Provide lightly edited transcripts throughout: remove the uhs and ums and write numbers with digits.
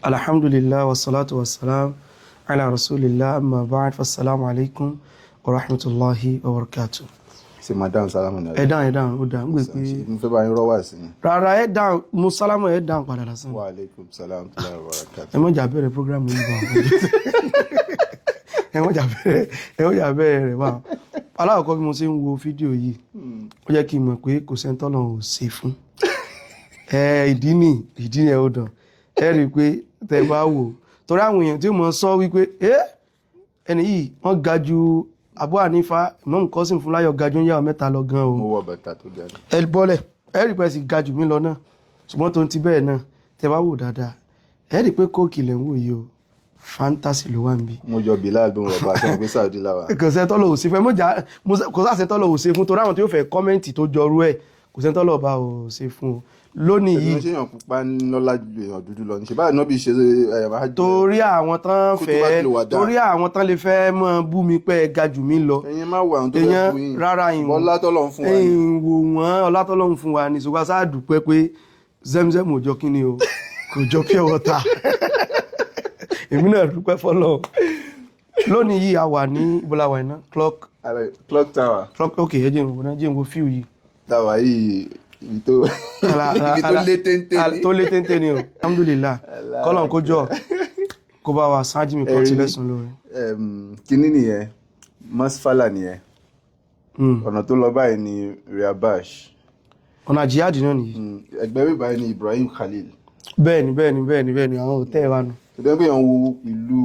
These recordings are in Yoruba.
Alhamdulillah wa salatu wa salam ala rasulillah amma ba'd fassalamu alaikum wa rahmatullahi wa barakatuh. Ṣé máa dáhùn sálámù náà? Ẹ dáhùn, ó dáhùn. Gbé pé mo fẹ́ bá yín rọ́wà sí ni. rárá ẹ dáhùn, mo sálámù ẹ dáhùn padà lásán. Wa alaikum salam wa barakatuh. Ẹ mọ́ jà bẹ̀rẹ̀ program yìí bá ẹ mọ́ jà bẹ̀rẹ̀ rẹ̀ wá. Alákọ̀ọ́kọ́ bí mo ṣe ń wo fídíò yìí, ó jẹ́ kí n mọ̀ pé kò sẹ́ńtọ́lọ̀ ò ṣe fún. Ìdí ni ẹ ó dàn. Ẹ rí i pé tẹ bá wò torí àwọn èèyàn tí mo sọ wípé ẹni yìí wọ́n ga ju Abu Hanifa Imam Qasim Fúnláyọ̀ ga ju yàwó mẹ́ta lọ gan o. Mo wọ bàtà tó ga. Ẹ bọ́lẹ̀ ẹ rí i pé sì ga jù mí lọ náà ṣùgbọ́n tó ń ti bẹ́ẹ̀ náà tẹ bá wò dáadáa ẹ rí i pé kóòkì lẹ̀ ń wò yìí o fantasy ló wà ń bí. Mo jọ Bilal bí mo rọ̀ bá aṣọ ìgbé Saudi láwa. Kò sẹ́ńtọ́lọ̀ ò sí fẹ́ kò sẹ́ńtọ́lọ̀ ò ṣe fún torí àwọn tí ó fẹ́ kọ́mẹ́ǹtì tó jọrú ẹ̀ kò sẹ́ńtọ́lọ̀ bá ò ṣe fún o lónìí yìí. Ṣé èèyàn pupa lọ́lá ju èèyàn dúdú lọ ní ṣe báyìí náà bí ṣe torí àwọn tán lè fẹ́ mọ́ bú mi pé ga jù mí lọ. ẹ̀yin máa wo àwọn tó fẹ́ fún yín. Rárá ọlá tọ́lọ́run fún wa ni. wò wọ́n ọlá tọ́lọ́run fún wa ní ṣùgbọ́n sáà dúpẹ́ pé Zemzem ò jọ kí ni o kò jọ pure water. Èmi náà dúpẹ́ fọ́lọ́. Lónìí yìí a wà ní ibolawa iná clock tower. Ok ẹ jẹ́ ìwò fíù yìí. Tàwa yìí ibi tó lé téńté ni o. Alhamdulillah kọ́lọ̀ kó jọ kó bá wa sáájú mi kọ́ ti lẹ́sùn lórí. Kíní nìyẹn Masfala nìyẹn ọ̀nà tó lọ báyìí ni Riabash. Ọ̀nà jihad náà nìyí. Ẹgbẹ́ mi báyìí ni Ibrahim Khalil. Bẹ́ẹ̀ni àwọn òtẹ́ wa nù. Ṣùgbọ́n pé èèyàn wo ìlú.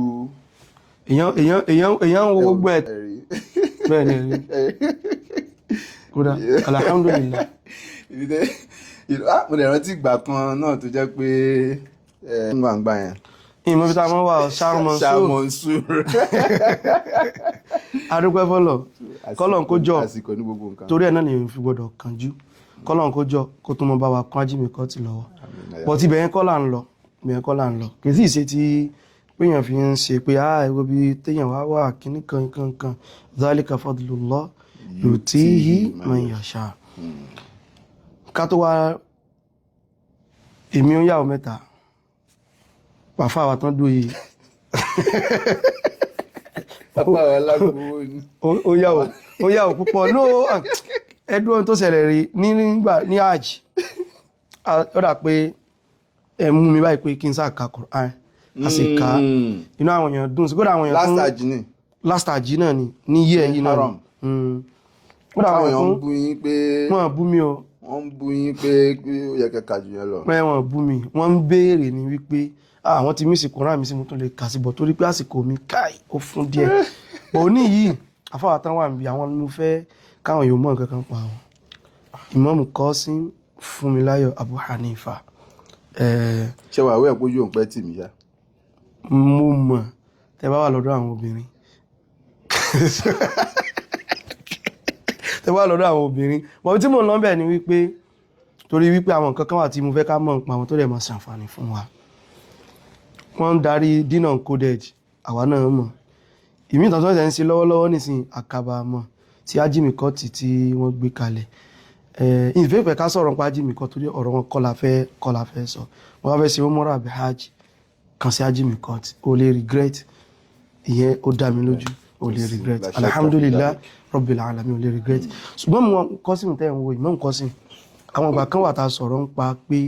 èèyàn wo gbogbo ẹ̀. Bẹ́ẹ̀ni kódà alhamdulillah. Mo lè rántí ìgbà kan náà tó jẹ́ pé gbàngbà yẹn. Ìmọ̀ bí ta mọ́ wà Ṣàmọ̀nsúr. Adúpẹ́ fọ́lọ̀ kọ́lọ̀ kó jọ àsìkò ní gbogbo nǹkan. torí ẹ̀ náà nìyẹn fi gbọ́dọ̀ kánjú kọ́lọ̀ kó jọ kó tó mọ bá wa kún ajímì kọ́ ti lọ́wọ́ bọ̀ tí bẹ̀yẹn kọ́là ń lọ kì í sì ṣe ti péyàn fi ń ṣe pé ẹwọ́ bí téyàn wà kíní kan dhalika fadlullah yutihi man yasha. Ká tó wá èmi ó yàwó mẹ́ta pàfà wa tán dúró yìí ó yàwó púpọ̀ ẹdún ohun tó ṣẹlẹ̀ rí ní hajj ó dà pé ẹ mú mi báyìí pé kí n sáà ka Qur'an a sì ká inú àwọn èèyàn dùn sí kódà àwọn èèyàn tún last hajj náà ní yí ẹ̀yìn náà kódà àwọn èèyàn bú yín pé wọ́n bú mi o wọ́n bú yín pé ó yẹ kẹ́kà jù yẹn lọ. wọ́n bú mi wọ́n ń béèrè ní wípé àwọn ti mísì Qur'an mi sí mo tún lè kà sí bọ̀ torí pé àsìkò mi káì ó fún díẹ̀ òní yìí àfáwà tán wà níbi àwọn ló fẹ́ káwọn yóò mọ̀ nǹkan kan pa àwọn Imam Qasim Fúnmiláyọ̀ Abu Hanifa. Ṣé wàá wẹ̀ pójú òun pẹ́ tì mí yá. Mo mọ̀ tẹ bá wà lọ́dọ̀ àwọn obìnrin bọ̀ tí mo lọ bẹ̀ ni wípé torí wípé àwọn nǹkan kan wà tí mo fẹ́ ká mọ̀ nípa àwọn tó dẹ̀ máa ṣàǹfààní fún wa. Wọ́n ń darí dínà coded àwa náà mọ̀ ìmí ìtàn tó ń ṣe lọ́wọ́lọ́wọ́ nísìn àkàbà mọ̀ tí ajímìkọ́tì tí wọ́n gbé kalẹ̀. Ìfẹ́ ká sọ̀rọ̀ nípa ajímìkọ́ torí ọ̀rọ̀ wọn kọ́ la fẹ́ sọ wọ́n wá fẹ́ ṣe umrah àbí hajj kan sí ajímìkọ́tì o lè regret ìyẹn ó dá mi lójú o lè regret alhamdulillah rabbil alamin o lè regret. Ṣùgbọ́n mo Qasim tẹ́ ń wo Imam Qasim àwọn ìgbà kan wà tá a sọ̀rọ̀ ń pa pé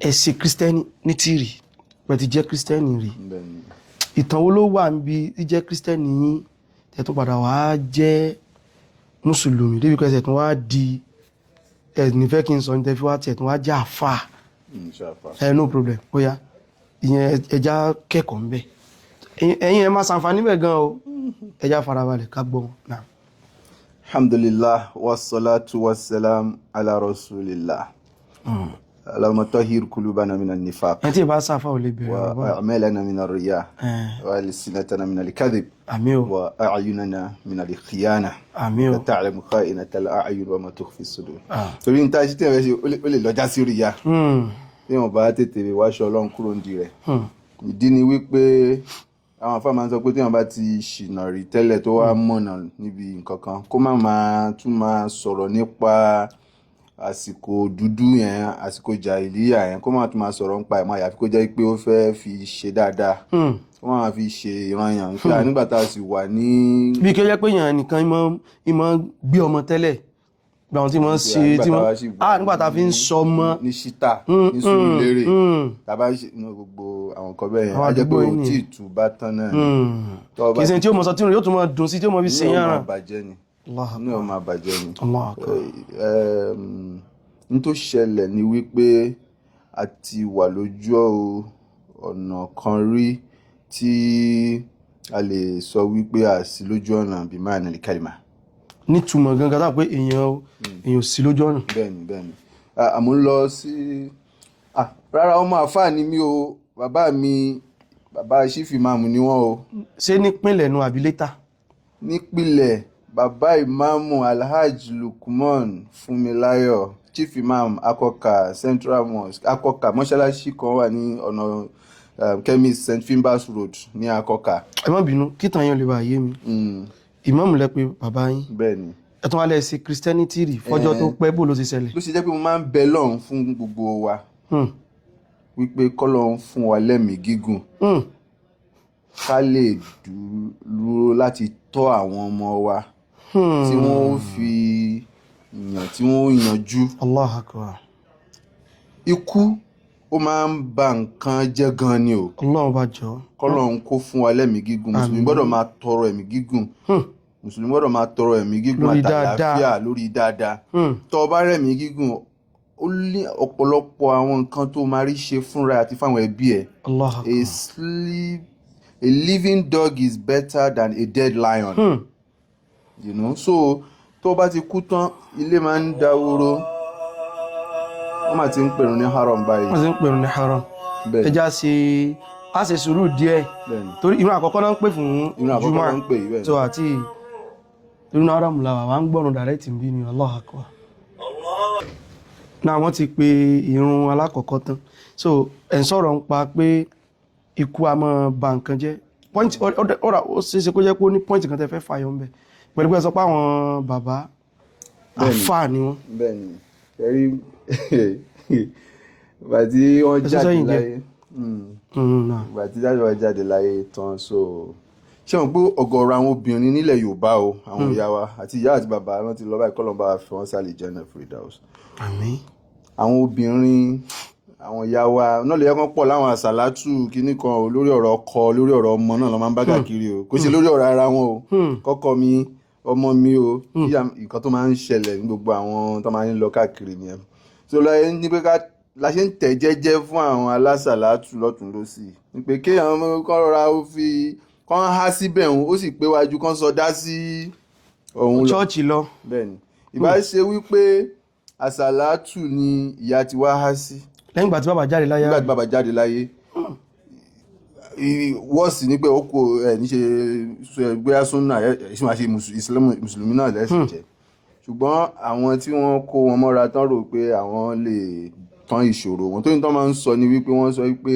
ẹ̀sìn kírísítẹ́nì ní tìrì pẹ̀tì jẹ́ kírísítẹ́nì rí ìtàn wo ló wà níbi jíjẹ́ kírísítẹ́nì yín tẹ̀tún padà wá jẹ́ mùsùlùmí débi kẹsẹ̀ tún wá di nífẹ́ kí n sọ ní tẹ́fí wá tẹ̀ tún wá jẹ́ àfà no problem bóyá ìyẹn ẹja kẹ́kọ̀ọ́ ń bẹ̀ ẹ̀yin ẹ máa ṣàǹfààní bẹ̀ gan o ẹja farabalẹ̀ ká gbọ́ náà. Alhamdulillah wassalatu wassalam ala rasulillah. اللهم طهر قلوبنا من النفاق وأعمالنا من الرياء وألسنتنا من الكذب وأعيننا من الخيانة وتعلم خائنة الأعين وما تخفي الصدور. torí n ta ṣe tí ẹ ó lè lọ́jà sí ríyá tí wọ́n bá tètè wáṣọ Ọlọ́run kúrò ní rẹ̀. Ìdí ni wípé àwọn afá máa ń sọ pé tí wọ́n bá ti ṣìnà rí tẹ́lẹ̀ tó wá mọ̀nà níbi nǹkan kan kó má máa tún máa sọ̀rọ̀ nípa àsìkò dúdú yẹn, àsìkò jàhílíyà yẹn, kó máa tún máa sọ̀rọ̀ nípa ẹ̀ mọ́, àyàfi kó jẹ́ pé ó fẹ́ fi ṣe dáadáa, kó máa fi ṣe ìranyàn pé nígbà tá a sì wà ní. bí kí ó jẹ́ pé èèyàn nìkan ìmọ̀ gbé ọmọ tẹ́lẹ̀ gba àwọn tí wọ́n ṣe tí wọ́n nígbà tá a fi ń sọ ọmọ ní ṣítà ní Sùúrùlérè tàbá ṣe gbogbo àwọn nǹkan bẹ́ẹ̀ yẹn á jẹ́ pé ó tí ì tú bá tán náà kì í ṣe tí ó mọ̀ sọ tí yóò tún mọ̀ dùn sí tí ó mọ̀ fi ṣe yàrá ní ọmọ àbàjẹ́ ni ní tó ṣẹlẹ̀ ni wípé a ti wà lójú ọ̀nà kan rí tí a lè sọ wípé a sí lójú ọ̀nà bí máa nílì kálímà nítumọ̀ gangan tá pé èèyàn sí lójú ọ̀nà. bẹ́ẹ̀ni àmọ́ ń lọ sí rárá ọmọ àfáà ni mí o, bàbá Chief Imam ni wọ́n o. ṣé nípìnlẹ̀ nu àbí létà? nípìnlẹ̀ bàbá ìmáàmù Alhaji Lukman Fúnmiláyọ̀, Chief Imam Akọkà Central Mosque, Akọkà mọ́ṣáláṣí kan wà ní ọ̀nà chemist St. Finbas Road ní Akọkà. ẹ má bínú kí tàn yín lè bá yé mi. Ìmáàmù lẹ pé bàbá yín. bẹ́ẹ̀ni. ẹ tún wá lẹ sí Christianity rí fọjọ́ tó pẹ́ bó ló ti ṣẹlẹ̀. ló ṣe jẹ́ pé mo máa ń bẹ lọ́hùn fún gbogbo wa wípé kọ́lọ́hún fún wa lẹ́mìí gígùn ká lè dúró láti tọ́ àwọn ọmọ wa tí wọ́n fi tí wọ́n yanjú. Allahu Akbar. ikú ó máa ń ba nǹkan jẹ́ gan ni o. Ọlọ́run bá jọ. kọ́lọ́hún kó fún wa lẹ́mìí gígùn. mùsùlùmí gbọ́dọ̀ máa tọrọ ẹ̀mí gígùn. mùsùlùmí gbọ́dọ̀ máa tọrọ ẹ̀mí gígùn àtàlàáfíà lórí dáadáa. tó o bá rẹ̀mí gígùn ó ní ọ̀pọ̀lọpọ̀ àwọn nǹkan tó máa rí ṣe fúnra àti fáwọn ẹbí ẹ̀. Allahu Akbar. A living dog is better than a dead lion. You know, so tó o bá ti kú tán ilé máa ń dahoro. wọ́n máa ti ń pèrún ní haram báyìí. wọ́n ti ń pèrún ní haram. ẹja ṣe sùúrù díẹ̀ torí ìrun àkọ́kọ́ náà ń pè fún Jumu'ah tó àti ìrun haram làwà wà ń gbọ́run direct bí ni Allahu Akbar. náà wọ́n ti pe ìrun alákọ̀ọ́kọ́ tán so ẹ̀ ń sọ̀rọ̀ ń pa pé ikú a máa ba nǹkan jẹ́ point ó ṣeéṣe kó jẹ́ pé ó ní point kan tẹ́ fẹ́ fàyọ ń bẹ̀ pẹ̀lú pé ẹ sọ pé àwọn bàbá àfáà ni wọ́n. bẹ́ẹ̀ni ẹrí ìgbà tí wọ́n jáde láyé ìgbà tí wọ́n jáde láyé tán so ṣé wọn pé ọ̀gọ̀ọ̀rọ̀ àwọn obìnrin nílẹ̀ Yorùbá o àwọn ìyá wa àti ìyá àti bàbá wọn ti lọ báyìí kọ́ lọ́n bá fi wọ́n sálì Jannah Firdaus. àmín. àwọn obìnrin àwọn ìyá wa náà lè yẹ kán pọ̀ láwọn àsàlátù kínní kan o lórí ọ̀rọ̀ ọkọ lórí ọ̀rọ̀ ọmọ náà lọ́ máa ń bá káàkiri o kò sí lórí ọ̀rọ̀ ara wọn o kọ́kọ́ mi ọmọ mi o nǹkan tó máa ń ṣẹlẹ̀ ní gbogbo àwọn tó máa ń lọ káàkiri nìyẹn so lọ́yẹ́ ní pé la ṣe ń tẹ̀ jẹ́jẹ́ fún àwọn alásàlátù lọ́tún lọ́sì ní pé kéèyàn kán rọra ó fi kán há síbẹ̀ òun ó sì pé wájú kán sọdá sí òun lọ ṣọ́ọ̀ṣì lọ. bẹ́ẹ̀ni ìbá ṣe wípé àsàlátù ni ìyá ti wá há sí lẹ́yìn ìgbà tí bàbá jáde láyé. nígbà tí bàbá jáde láyé wọ́ọ̀sì ní pé ó kò níṣe gbéyà súnà ẹ̀sìn máa ṣe mùsùlùmí náà lẹ́sìn jẹ́ ṣùgbọ́n àwọn tí wọ́n kó wọn mọ́ra tán rò pé àwọn lè tán ìṣòro wọn tó ní tán máa ń sọ ni wípé wọ́n sọ wípé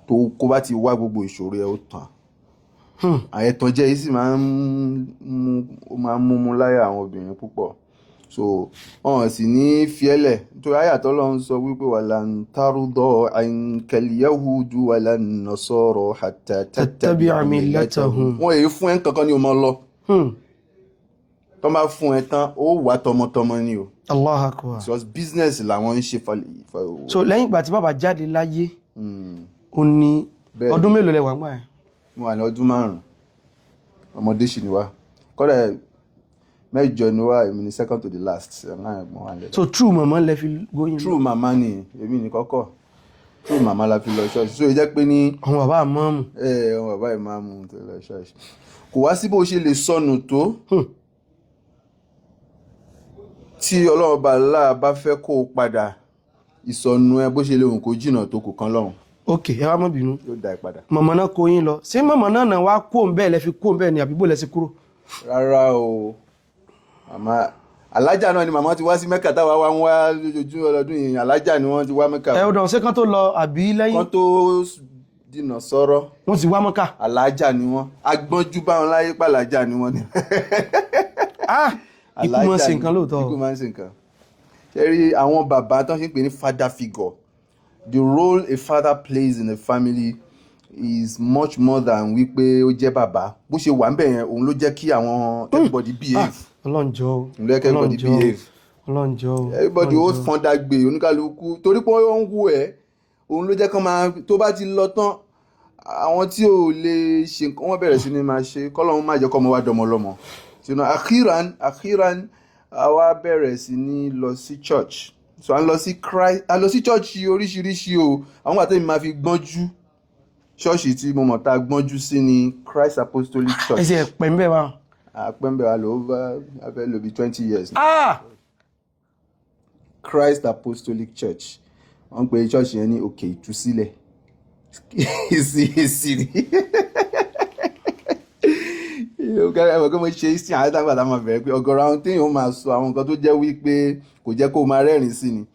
tó kó bá ti wá gbogbo ìṣòro ẹ̀ ó tán àyẹ̀tànjẹ yìí sì máa ń múmú láyà àwọn obìnrin púpọ̀ so wọn sì ní fiẹ́lẹ̀ nítorí àyàtọ̀ lọ́n sọ wípé walan tarda ankal yahudu walan nasara hatta tattabi'a millatahum. wọ́n èyí fún ẹ̀ kankan ní o máa lọ tó bá fún ẹ tán ó wà tọmọtọmọ ni o. Allahu Akbar. because business làwọn ń ṣe so lẹ́yìn ìgbà tí bàbá jáde láyé ó ní ọdún mélòó lẹ wà ń gbà yẹn. mo wà ní ọdún 5 ọmọdé sì ni wá kọ́dà 8 ni wá èmi ni second to the last. so true mama lẹ fi góyìn. true mama ni èmi ni kọ́kọ́ true mama la fi lọ ṣọ́ọ̀ṣì so ìjẹ́ pé ní. àwọn bàbá ìmáàmù. àwọn bàbá ìmáàmù tó lọ ṣọ́ọ̀ṣì kò wá sí bó ṣe lè sọnù tó tí Ọlọ́run bá fẹ́ kó o padà ìsọnù ẹ bó ṣe lè hùn kó jìnnà tó kò kán lọ́hùn. ok ẹ wá má bínú. yóò dá ẹ padà. màmá náà kó yín lọ ṣé màmá náà wá kó ń bẹ́ẹ̀ lẹ fi kó ń bẹ́ẹ̀ ni àbí bó lẹ sí kúrò. rárá o màmá alájà náà ni màmá ti wá sí Mẹ́kà táwa wá ń wá lójoojúmọ́ ọlọ́dún yìí alájà ni wọ́n ti wá Mẹ́kà. ẹ ọdọ ṣé kán tó lọ àbí lẹ́yìn. kán tó dìnà sọ̀rọ̀. wọ́n ti wá Mẹ́kà. alájà ni wọ́n agbọ́njú báwọn láyé pàlájà ni wọ́n ni. ikú máa ń ṣe nǹkan lóòótọ́. Ikú máa ń ṣe nǹkan. Ṣé rí àwọn bàbá tó ń ṣe pé ní father figure, the role a father plays in a family is much more than wípé ó jẹ́ bàbá. Bó ṣe wà ń bẹ̀ yẹn òun ló jẹ́ kí àwọn everybody behave. Ọlọ́njọ́. Òun ló jẹ́ kí everybody behave. Ọlọ́njọ́. Everybody ó fọ́n dàgbé oníkálukú torí pé wọ́n ń wò ẹ́ òun ló jẹ́ kí wọ́n máa tó bá ti lọ tán àwọn tí ò lè ṣe nǹkan wọ́n bẹ̀rẹ̀ sí ni máa ṣe kọ́lọ́run má jẹ́ kọ́ ọmọ wa dọmọ lọ́mọ. Akhiran àwa bẹ̀rẹ̀ sí ní lọ sí church. So a lọ sí church oríṣiríṣi o. Àwọn àtẹ̀mí máa fi gbọ́njú ṣọ́ọ̀ṣì tí mo mọ̀ tá a gbọ́njú sí ni Christ Apostolic Church. Ẹsẹ̀ pẹ̀ ń bẹ̀ wá. Pẹ̀ ń bẹ̀ wá ló fẹ́ lò bí 20 years. Christ Apostolic Church wọ́n pe church yẹn ní Òkè Ìtúsílẹ̀. Èsì ni ẹ̀wọ̀n kí mo ṣe sí àwọn àtàgbàdà máa bẹ̀rẹ̀ pé ọ̀gọ̀rọ̀ àwọn tí yóò máa sọ àwọn nǹkan tó jẹ́ wípé kò jẹ́ kó máa rẹ́rìn sí ni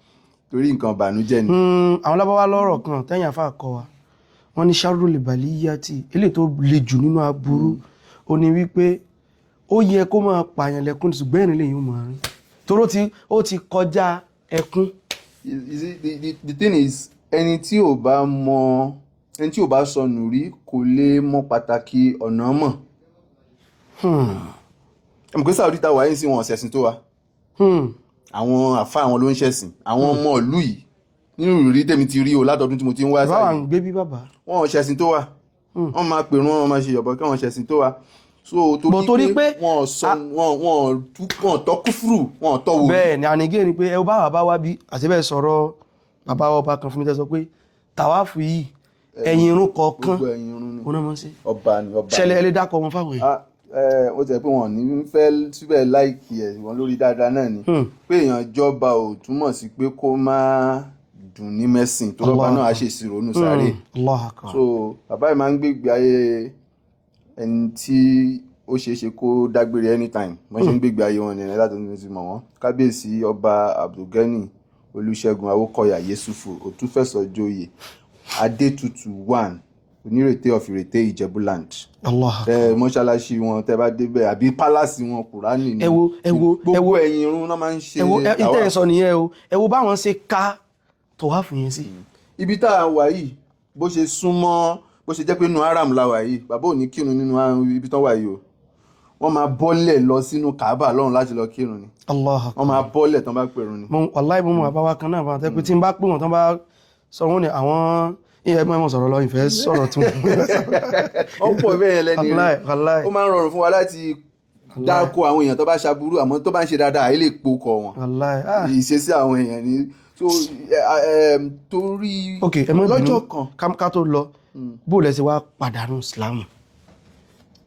torí nǹkan ìbànújẹ́ ni. Àwọn lábáwá lọ́rọ̀ kan tẹ́yìn àfáà kọ wa wọ́n ní ṣáàrù lè bàlí yíyá tí eléyìí tó le jù nínú aburú ó ní wípé ó yẹ kó máa pààyàn lẹ́kún ṣùgbọ́n ẹ̀rín lèyìn ó máa rín torí ó ti kọjá ẹkún. The thing is ẹni tí ò bá sọnù rí kò lè mọ pàtàkì ọ̀nà mọ̀. Ẹ̀mọ̀ pé Saudi táwa yìí sí wọn ọ̀sẹ̀sìn tó wa. Àwọn àfá àwọn ló ń ṣẹ̀sìn àwọn ọmọ ìlú yìí nínú ìrírí tèmi ti rí o látọdún tí mo ti ń wá sáyé. Báwa ń gbé bí bàbá. Wọ́n ṣẹ̀sìn tó wa. Wọ́n máa pèrún wọn máa ṣe yọ̀bọ̀ kí wọ́n ṣẹ̀sìn tó wa. So torí pé wọ́n tọ́ kúfùrù wọ́n tọ́ wò. Bẹ́ẹ̀ ni ànigé ni pé ẹ bá bàbá wa bí àṣebẹ̀ sọ̀rọ̀ bàbá ọba kan fún mi tẹ́ sọ pé tàwáfù yìí ẹ̀yìn irun kọ̀ọ̀kan ó náà mọ́ sí. Ọba ni. Ṣẹlẹ̀ ẹlẹ́ dákọ̀ wọn fáwọn èèyàn. Ó tẹ̀ pé wọn ní fẹ́ síbẹ̀ láìkì ẹ̀ wọn lórí dáadáa náà ni pé èèyàn jọba ò túmọ̀ sí pé kó má dùn ní mẹ́sìn tó lọ́ba náà á ṣe ìṣirò nù sáré. So bàbá yìí máa ń gbégbé ayé ẹni tí ó ṣeé ṣe kó dágbére anytime wọ́n ṣe ń gbégbé ayé wọn nìyẹn láti ọdún tí mọ̀ wọ́n. Kábíyèsí ọba Abdulgani Olúṣẹ́gun Awókọ̀yà Yéṣùfù Òtúfẹ̀sọ̀jòyè Adétutù 1 onírèté of Ìrèté Ìjẹ̀bú-Land. Mọ́ṣáláṣí wọn tẹ́ bá débẹ̀ àbí pálásì wọn Kùránì ni. Gbogbo ẹ̀yìn irun náà máa ń ṣe. Ìtẹ́ ẹ̀sọ nìyẹn o ẹ wo báwọn ṣe ká tọ̀wáfù yẹn sí. Ibi tá a wà yìí bó ṣe súnmọ́ bó ṣe jẹ́ pé inú haram la wà yìí bàbá ò ní kírun nínú ibi tán wà yìí o. Wọ́n máa bọ́lẹ̀ lọ sínú Kaaba lọ́run láti lọ kírun ni. Wọ́n máa bọ́lẹ̀ tán bá pèrun ni. Wàláhì mo mọ̀ bàbá wa kan náà bá tẹ́ pé tí n bá pè wọ́n tán bá sọ wọ́n ni àwọn ẹgbẹ́ sọ̀rọ̀ lọ ìfẹ́ sọ̀rọ̀ tún. Ó pọ̀ bẹ́ẹ̀ lẹ́ni rí ó máa ń rọrùn fún wa láti dákọ àwọn èèyàn tó bá ṣaburú àmọ́ tó bá ń ṣe dáadáa àìlè pokọ wọn ìṣesí àwọn èèyàn ni so torí lọ́jọ́ kan ká tó lọ bó lẹ ṣe wá pàdánù Islam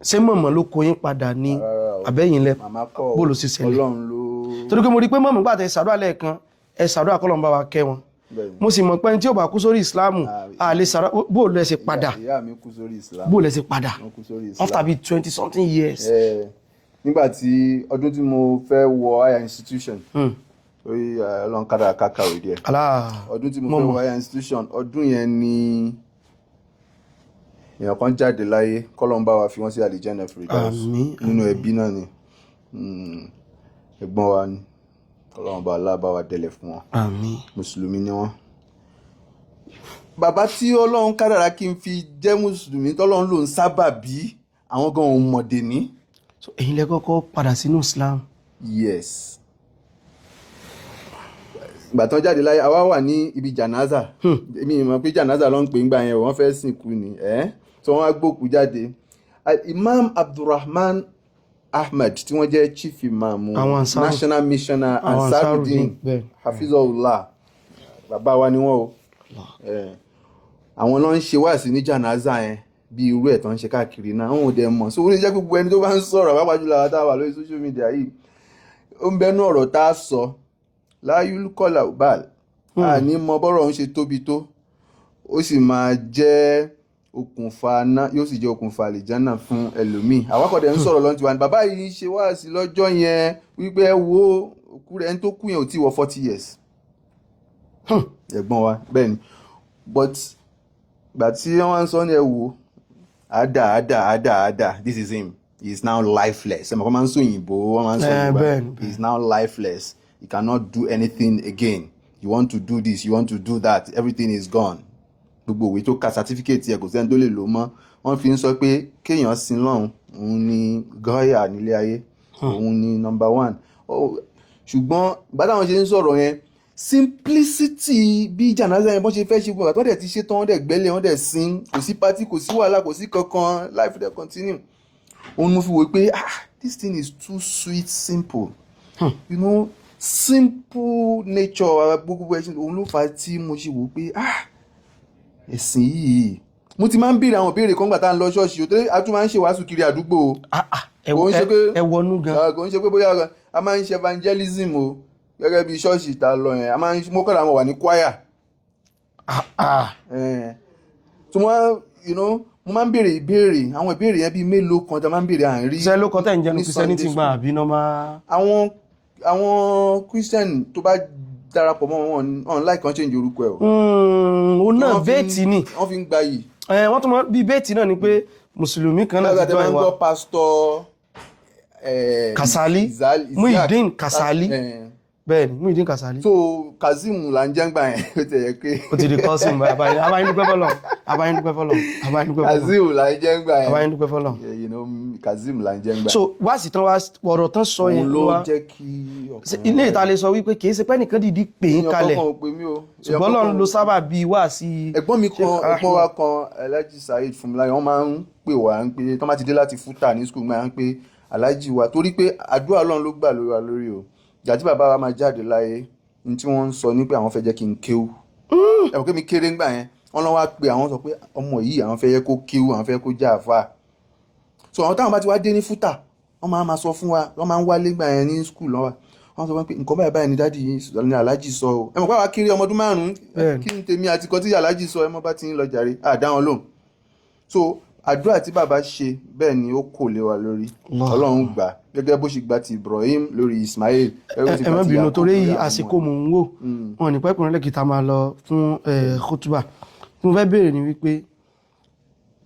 ṣé mọ̀mọ́ ló kó yín padà ní àbẹ́yìn lẹ bó ló ṣe ṣẹlẹ̀ torí pé mo rí pé mọ̀mọ́ gbà tẹ ṣàdúrà lẹ́ẹ̀kan ẹ ṣàdúrà kọ́lọ́run bá wa kẹ́ wọn mo sì mọ̀ pé tí ó bá kú sórí Islam àlè sàrà bó lẹ ṣe padà bó lẹ ṣe padà after be 20 something years. Nígbà tí ọdún tí mo fẹ́ wọ higher institution orí Ọlọ́run kádàrá kàkàwé díẹ̀ ọdún tí mo fẹ́ wọ higher institution ọdún yẹn ni èèyàn kan jáde láyé kọ́lọ́run bá wa fi wọ́n sí àlìjẹ́nà Firdaus nínú ẹbí náà ni ẹ̀gbọ́n wa ni Ọlọ́run bá aláàbá wa dẹ̀lẹ̀ fún wọn. Àmín. Mùsùlùmí ni wọ́n. Bàbá tí Ọlọ́run kádàrá kí n fi jẹ́ mùsùlùmí tọ́lọ́run ló ń sábà bí àwọn gan ohun mọ̀dé ní. So ẹ̀yin lẹ kọ́kọ́ padà sínú Islam. Yes. Ìgbà tán jáde láyé àwa wà ní ibi jànáza. Èmi mọ̀ pé jànáza ló ń pè ńgbà yẹn wọ́n fẹ́ sìnkú ni. So wọ́n á gbókú jáde. Imam Abdulrahman Ahmed tí wọ́n jẹ́ chief imam national missioner Ansarudeen Hafizahullah bàbá wa ni wọ́n o àwọn ló ń ṣe wáàsí ní jànáza yẹn bí irú ẹ̀ tó ń ṣe káàkiri náà àwọn òde mọ̀ so orí jẹ́ gbogbo ẹni tó bá ń sọ̀rọ̀ pàápàá jùlọ àwọn táwà lórí social media yìí ó ń bẹnu ọ̀rọ̀ tá a sọ láyúl kọ́là ubal àní mọ bọ́rọ̀ ń ṣe tóbi tó ó sì máa jẹ́ okùnfà náà yóò sì jẹ́ okùnfà àlìjánà fún ẹlòmíì àwákọ̀dẹ̀ ń sọ̀rọ̀ lọ́n ti wá ní bàbá yìí ṣe wá sí lọ́jọ́ yẹn wípé ẹ wo òkú rẹ̀ ẹni tó kú yẹn ò tí wọ 40 years ẹ̀gbọ́n wa bẹ́ẹ̀ ni but gbà tí wọ́n ń sọ ní ẹ wo àdà this is him he is now lifeless. He is now lifeless. He cannot do anything again. You want to do this, you want to do that, everything is gone. Gbogbo ìwé tó ka certificate yẹ kò sẹ́ni tó lè lò mọ́. Wọ́n fi ń sọ pé kéèyàn sin lọ́hùn òun ni gọ́yà nílé ayé, òun ni number one. Ṣùgbọ́n bá táwọn ṣe ń sọ̀rọ̀ yẹn, simplicity bí jàǹdà yẹn bọ́n ṣe fẹ́ ṣe gbọ́dọ̀ tó dẹ̀ ti ṣe tán, wọ́n dẹ̀ gbẹ́lẹ̀, wọ́n dẹ̀ sin, kò sí party, kò sí wàhálà, kò sí kankan, life dey continue. Òun mo fi wò pé this thing is too sweet, simple. You know, simple nature gbogbo ẹ̀sìn òun ló fà á tí mo ṣe wò pé ẹ̀sìn yìí. Mo ti máa ń béèrè àwọn ìbéèrè kan gbà tá à ń lọ ṣọ́ọ̀ṣì o, torí a tún máa ń ṣe wàásù kiri àdúgbò. Ẹ wọnú gan. Kò ń ṣe pé bóyá a máa ń ṣe evangelism o gẹ́gẹ́ bí ṣọ́ọ̀ṣì tá a lọ yẹn, a máa ń mú kọ́ra àwọn wà ní choir. So mo máa ń béèrè ìbéèrè, àwọn ìbéèrè yẹn bíi mélòó kan tá a máa ń béèrè à ń rí. Ṣé ló kọ́ tẹ̀ ń jẹnu Christianity gbà àbí normal? Àwọn Christian tó bá darapọ̀ mọ́ wọn online kan change orúkọ ẹ̀ o. Òun náà bẹ́ẹ̀tì ni. Wọ́n fi ń gba yìí. Wọ́n tún mọ̀ bí bẹ́ẹ̀tì náà ni pé mùsùlùmí kan náà ti jọ ìwà. Lágbàdàn máa ń gbọ́ pásítọ̀ Kasali, Muhyiddin Kasali. Bẹ́ẹ̀ni, Muhyiddin Kasali. So Kazeem là ń jẹ́ ń gbà yẹn ó ti yẹ pé. Ó ti di Kazeem báyìí. Abayín dúpẹ́ fọlọ́. Kazeem là ń jẹ́ ń gbà yẹn. Abayín dúpẹ́ fọlọ́. Kazeem là ń jẹ́ ń gbà yẹn. So wá sí tán wá ọ̀rọ̀ tán sọ yẹn. Òun ló jẹ́ kí ọkùnrin. Ilé ìta lè sọ wípé kì í ṣe pé nìkan dìídì pè é kalẹ̀. Ṣùgbọ́n Ọlọ́run ló sábà bí wá sí. Ẹ̀gbọ́n wa kan Alhaji Saheed Funmilayo, wọ́n máa ń pè wá ń pé tán bá ti dé láti fúta ní school máa ń pé Alhaji wa, torí pé àdúrà Ọlọ́run ló gbà lórí wa lórí o. Ìgbà tí bàbá wa máa jáde láyé ní tí wọ́n ń sọ ní pé àwọn fẹ́ jẹ́ kí n kéwú. Ẹ̀wọ̀n kémi kéré ńgbà yẹn, wọ́n lọ́ wá pé àwọn sọ pé ọmọ yìí àwọn fẹ́ yẹ kó kéwú, àwọn fẹ́ kó já àfà. So àwọn táwọn bá ti wá dé ní fúta, wọ́n máa sọ fún wa, wọ́n máa ń wálé ńgbà yẹn ní school lọ́wọ́. Wọ́n sọ pé nǹkan báyìí ni dádì ní Alhaji sọ o. Ẹ mọ̀ pé àwa kiri ọmọ ọdún 5, kí ni tèmi àti kan tí Alhaji sọ, ẹ mọ́ bá ti ń lọ jàre, àdá wọn lóhùn. So àdúrà tí bàbá ṣe bẹ́ẹ̀ ni ó kò lé wa lórí. Ọlọ́run gbà gẹ́gẹ́ bó ṣe gba ti Ibrahim lórí Ismail. Ẹ má bínú torí àsìkò mò ń wò wọn ní pẹ́kùnrin lẹ́kìtà máa lọ fún khutuba. Mo fẹ́ béèrè ni wípé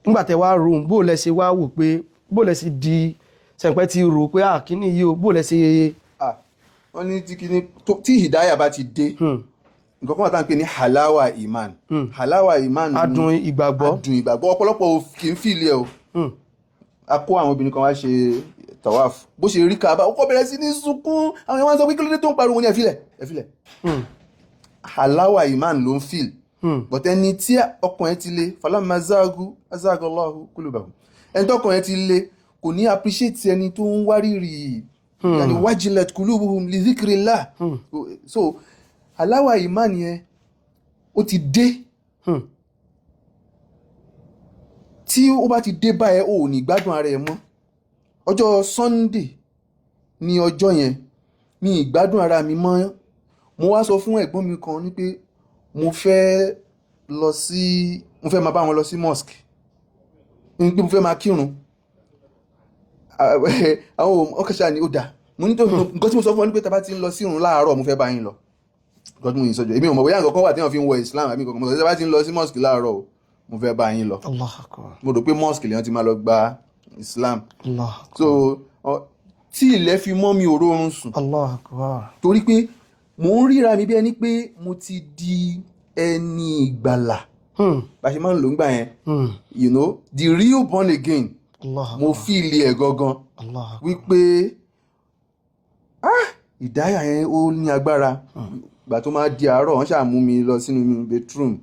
nígbà tẹ wá rò bó lẹ ṣe wá wò pé bó lẹ ṣe di sẹ̀pẹ́ ti rò pé kíní yìí o bó lẹ ṣe. Wọ́n ní tí hidaya bá ti dé nǹkan kan wà tá à ń pè ní halawa iman. Halawa iman ni adùn ìgbàgbọ́. Ọ̀pọ̀lọpọ̀ kì í fìlẹ̀ o. A kó àwọn obìnrin kan wá ṣe tawaf, bó ṣe rí Kaaba ó kọ́ bẹ̀rẹ̀ sí ní sunkún, àwọn èèyàn sọ pé kí ló dé tó ń pariwo ní ẹ̀fílẹ̀. Halawa iman ló ń fìl. But ẹni tí ọkàn ẹ ti le falamma zagu azagallahu kulubahum, ẹni tó ọkàn ẹ ti le kò ní appreciate ẹni tó ń wárìrì yani wajilat kulubuhum li dhikrillah. So halawa iman yẹn ó ti dé. Tí ó bá ti dé báyẹn ò ní gbádùn ara ẹ mọ́. Ọjọ́ Sunday ní ọjọ́ yẹn mi ìgbádùn ara mi mọ́. Mo wá sọ fún ẹ̀gbọ́n mi kan ní pé mo fẹ́ máa bá wọn lọ sí mosque, ní pé mo fẹ́ máa kírun. Àwọn ọkọ̀ṣà ni ó dà, mo ní tó nǹkan tí mo sọ fún ọ ní pé tá bá ti ń lọ sí ìrun láàárọ̀ mo fẹ́ bá yín lọ. Nǹkan tí mo yìn sọ́jọ́ èmi ò mọ̀ bóyá nǹkan kan wà tí wọ́n fi ń wọ Islam àbí nǹkan kan, mo sọ pé tá bá ti ń lọ sí mosque láàárọ̀ o mo fẹ́ bá yín lọ. Mo rò pé mosque lèyàn ti máa lọ gba Islam. So tí ilẹ̀ fi mọ́ mi ò rórun sùn. Torí pé mo ń ríra mi bí ẹni pé mo ti di ẹni ìgbàlà. Bá ṣe máa ń lò ń gbà yẹn, you know, the real born again. Mo fi ilé ẹ̀ gangan wípé ìdáyà yẹn ó ní agbára. Ìgbà tó máa di àárọ̀ wọ́n ṣàmú mi lọ sínú bedroom,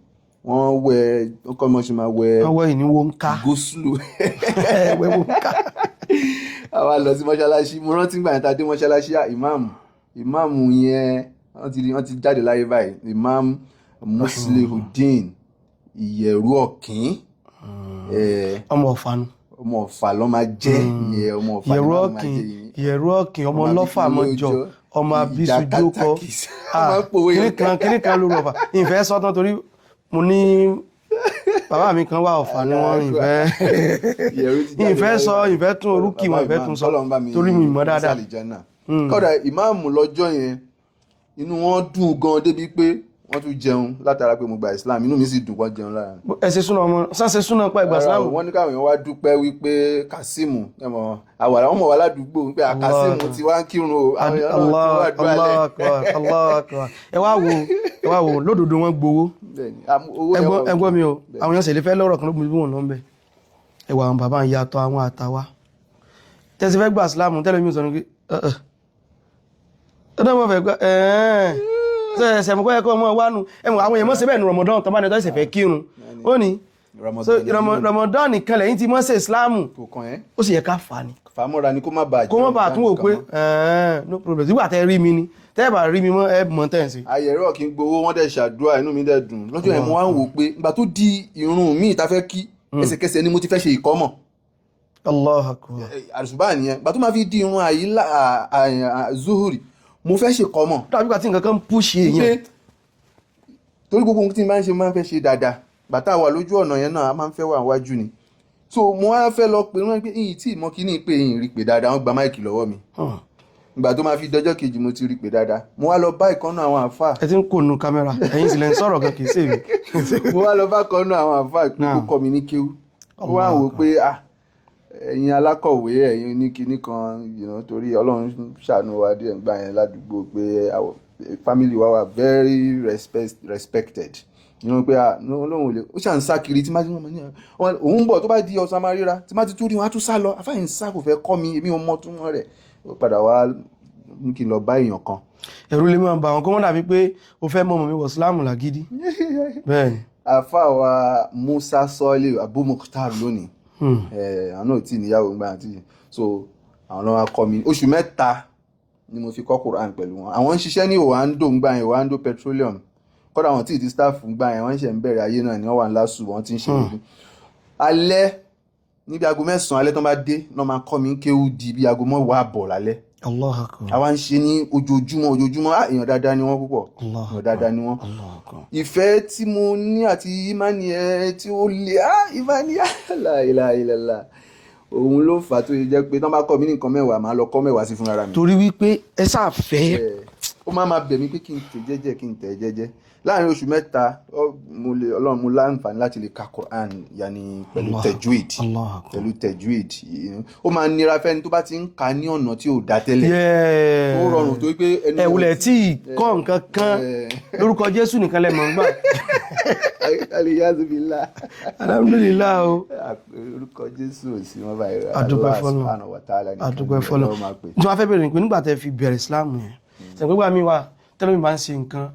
wọ́n wẹ̀ ọkọ̀ mọ́ ṣe máa wẹ̀ ìníwó ń ká gúúsùlù àwa lọ sí mọ́ṣáláṣí. Mo rántí gbà yẹn tá dé mọ́ṣáláṣí, ìmáàmù yẹn wọ́n ti jáde láyé báyìí, Imam Muslihuddin Ìyẹ̀rú Ọ̀kín. Ọmọ Ọ̀fà ló máa jẹ́ ọmọ Ọ̀fà Ìyẹ̀rú Ọ̀kín ọmọ Lọ́fà mọ́jọ ọmọ Abisujókọ kíní kan lórí Ọ̀fà. Ìfẹ́ sọ́tàn torí mo ní bàbá mi kan wà Ọ̀fà ni wọ́n ìfẹ́ tún orúkì wọn ìfẹ́ tún sọ torí mi mọ̀ dáadáa. Kódà ìmáàmù lọ́jọ́ yẹn inú wọn dùn gan débi pé wọ́n tún jẹun látara pé mo gba Islam, inú mi sì dùn wọ́n jẹun lára. ẹ ṣe súnà ọmọ sáṣẹ súnà pa ìgbà Islam. wọ́n ní káwọn èèyàn wá dúpẹ́ wípé Kasimu àwàrà wọn mọ̀ wá ládùúgbò wípé Kasimu ti wá ń kírun o. Allah akbar. ẹ wá wo lódodo wọn gbowó. ẹgbọ́n mi o àwọn èèyàn ṣèlè fẹ́ lọ́rọ̀ kan ló bí wọn lọ ń bẹ̀. ẹ wà àwọn bàbá ń yàtọ̀ àwọn àtàwà tẹ́sí fẹ́ gbà Islam tẹ́lẹ̀ mi sọ ní pé ọdọ́ mọ̀ fẹ́ gbà ẹ̀ẹ́sẹ̀ mọ̀ kọ́ ọmọ wánu ẹmọ̀ àwọn èèyàn mọ́ sí bẹ́ẹ̀ ní Ramadan tó bá ní ọjọ́ ìsẹ̀fẹ́ kírun ó ní Ramadan nìkan lẹ́yìn tí mọ́ sí Islam ó sì yẹ ká fà ní fàmọ́ra ni kó má bàa tún wò pé no problem nígbà tẹ́ rí mi ni tẹ́ bá rí mi mọ́ ẹ mọ́ tẹ́ǹsì. ayẹ̀rọ kí n gbowó wọ́n dẹ̀ ṣàdúrà inú mi dẹ̀ dùn lọ́jọ́ yẹn mo wá ń wò pé ìgbà tó di irun mi ìta fẹ́ kí ẹsẹ̀kẹsẹ̀ ni mo ti fẹ́ ṣe ìkọ́mọ̀. Allahu akbar. àrùsùbá nìyẹn ìgbà tó máa fi di irun àyílá zuhuri mo fẹ́ ṣe kọ́mọ̀. tàbí pàtí nǹkan kan púṣì èèyàn. torí gbogbo ohun tí n bá ń ṣe máa ń fẹ́ ṣe dáadáa bàtà wà lójú ọ̀nà yẹn náà a máa ń fẹ́ wà wájú ni. so mo wá fẹ́ lọ pé wọ́n pé ìyìn tí ìmọ̀ kíní pé ìyìn rí pé dáadáa wọ́n gba máìkì lọ́wọ́ mi. ìgbà tó máa fi dọjọ́ kejì mo ti rí pé dáadáa mo wá lọ bá ìkànnà àwọn àfáà. ẹ ti ń kó nu kámẹ́rà ẹ̀yin sì lẹ́ ń sọ̀rọ̀ kan kì í ṣèwé. mo wá lọ bá ìkànnà àwọn àfáà kó kọ́ mi ní kéwú. mo wá wò pé ẹ̀yin alákọ̀wé ẹ̀yin oníkiní kan torí Ọlọ́run ṣàánú wa díẹ̀ ń gbà yẹn ládùúgbò pé family wa wà very respected pé Ọlọ́run ò lè ó ṣàn sá kiri tí má ti wọ́n ní òun bọ̀ tó bá di ọ̀sán máa ríra tí má ti tún rí wọn á tún sá lọ afáyín sá kò fẹ́ kọ́ mi èmi ò mọ̀ tún wọn rẹ̀ ó padà wá ní kí n lọ bá èèyàn kan. ẹ̀rù lè máa bà wọn kó wọ́n dàbí pé o fẹ́ mọ̀ mọ̀ mi wọ̀ sílámù làgídí. bẹ́ẹ̀ni. àfáà wa Musa Sọ́ọ́lì Abu Mukhtar lónìí àwọn náà tí níyàwó ń gbà àti so àwọn náà wá kọ́ mi oṣù mẹ́ta ni mo fi kọ́ Quran pẹ̀lú wọn. àwọn ń ṣiṣẹ́ ní Oando ń gbà yẹn Oando Petroleum kọ́dà àwọn tí ì di staff ń gbà yẹn wọ́n ṣe ń bẹ̀rẹ̀ ayé náà ni wọ́n wà ńlá sùn wọ́n ti ń ṣe ìlú. alẹ́ níbi aago 9 alẹ́ tó bá dé náà máa kọ́ mi ń kéwú di bí aago 10 lálẹ́. Allahu akbar. àwa ń ṣe ní ojoojúmọ́ èèyàn dáadáa ni wọ́n púpọ̀ èèyàn dáadáa ni wọ́n. ìfẹ́ tí mo ní àti ìmánì ẹ tí ó lè ìmánì la ilaha illallah òun ló fà tó yẹ jẹ́ pé tán bá kọ́ mi ní nǹkan 10 máa lọ kọ́ 10 sí fúnra mi. torí wípé ẹ sáfẹ́. ó máa bẹ̀ mí pé kí n tẹ̀ jẹ́jẹ́ láàrin oṣù mẹ́ta Ọlọ́run mo láǹfààní láti lè ka Quran yanni pẹ̀lú tajwid ó máa nira fẹ́ni tó bá ti ń ka ní ọ̀nà tí ò dá tẹ́lẹ̀ ó rọrùn tó pé ẹnu ẹ̀wùlẹ̀ tí kọ́ nǹkan kan lórúkọ Jésù nìkan lẹ́mọ̀ ń gbà. aliyazubillah alhamdulillah o orúkọ Jésù ò sí wọn báyìí rẹ adúpẹ́ fọlọ́ tí wọ́n fẹ́ bẹ̀rẹ̀ pé nígbà tẹ́ fi bẹ̀rẹ̀ Islam yẹn ṣàgbégbà mi wà tẹ́lẹ̀ mi máa ń ṣe nǹkan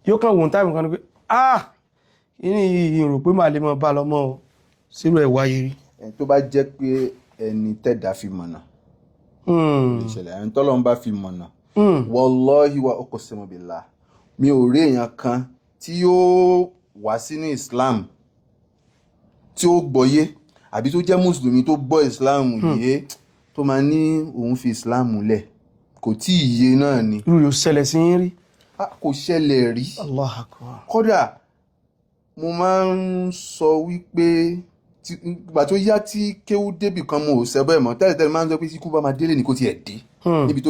yóò kàn wọ́n táìmù kan ní pé inú ìrò pé màá lè mọ bá lọ́mọ o sírò ẹ̀ wáyé rí. ẹni tó bá jẹ́ pé ẹni tẹ́dà fi mọ̀nà ìṣẹ̀lẹ̀ ẹni tọ́lọ́run bá fi mọ̀nà wallahi wa uqsimu billah mi ò rí èèyàn kan tí yóò wá sínú Islam tí ó gbọ́yé àbí tó jẹ́ mùsùlùmí tó gbọ́ Islam yé tó máa ní òun fi Islam lẹ̀ kò tí ì yé náà ni. irú yóò ṣẹlẹ̀ sí yín rí. kò ṣẹlẹ̀ rí. Allahu akbar. kódà mo máa ń sọ wípé ìgbà tó yá tí kéwú débì kan mo ò sẹ́bọ̀ ẹ̀ mọ́ tẹ́lẹ̀tẹ́lẹ̀ máa ń sọ pé tí kú bá máa délé ní kò tiẹ̀ dé níbi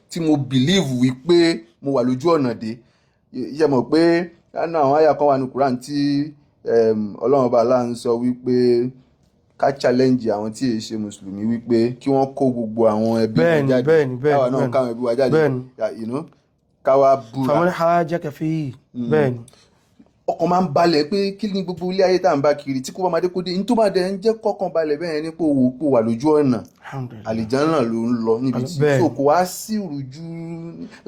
tí mo believe wípé mo wà lójú ọ̀nà dé yẹ mọ̀ pé àwọn àyà kan wà ní Quran tí Ọlọ́run bá láà ń sọ wípé ká challenge àwọn tí èyí ṣe mùsùlùmí wípé kí wọ́n kó gbogbo àwọn ẹbí wọn jáde káwa náà káwọn ẹbí wa jáde káwa búra. fàmílì hajjaka fi bẹ́ẹ̀ni. ọkàn máa ń balẹ̀ pé kí ni gbogbo ilé ayé tá à ń bá kiri tí kò bá máa dé kó dé ní tó bá dẹ̀ ń jẹ́ kọ́kàn balẹ̀ bẹ́ẹ̀ ni pé o wà lójú ọ̀nà àlìjánnà ló ń lọ níbi tí kò wá sí ìrújú.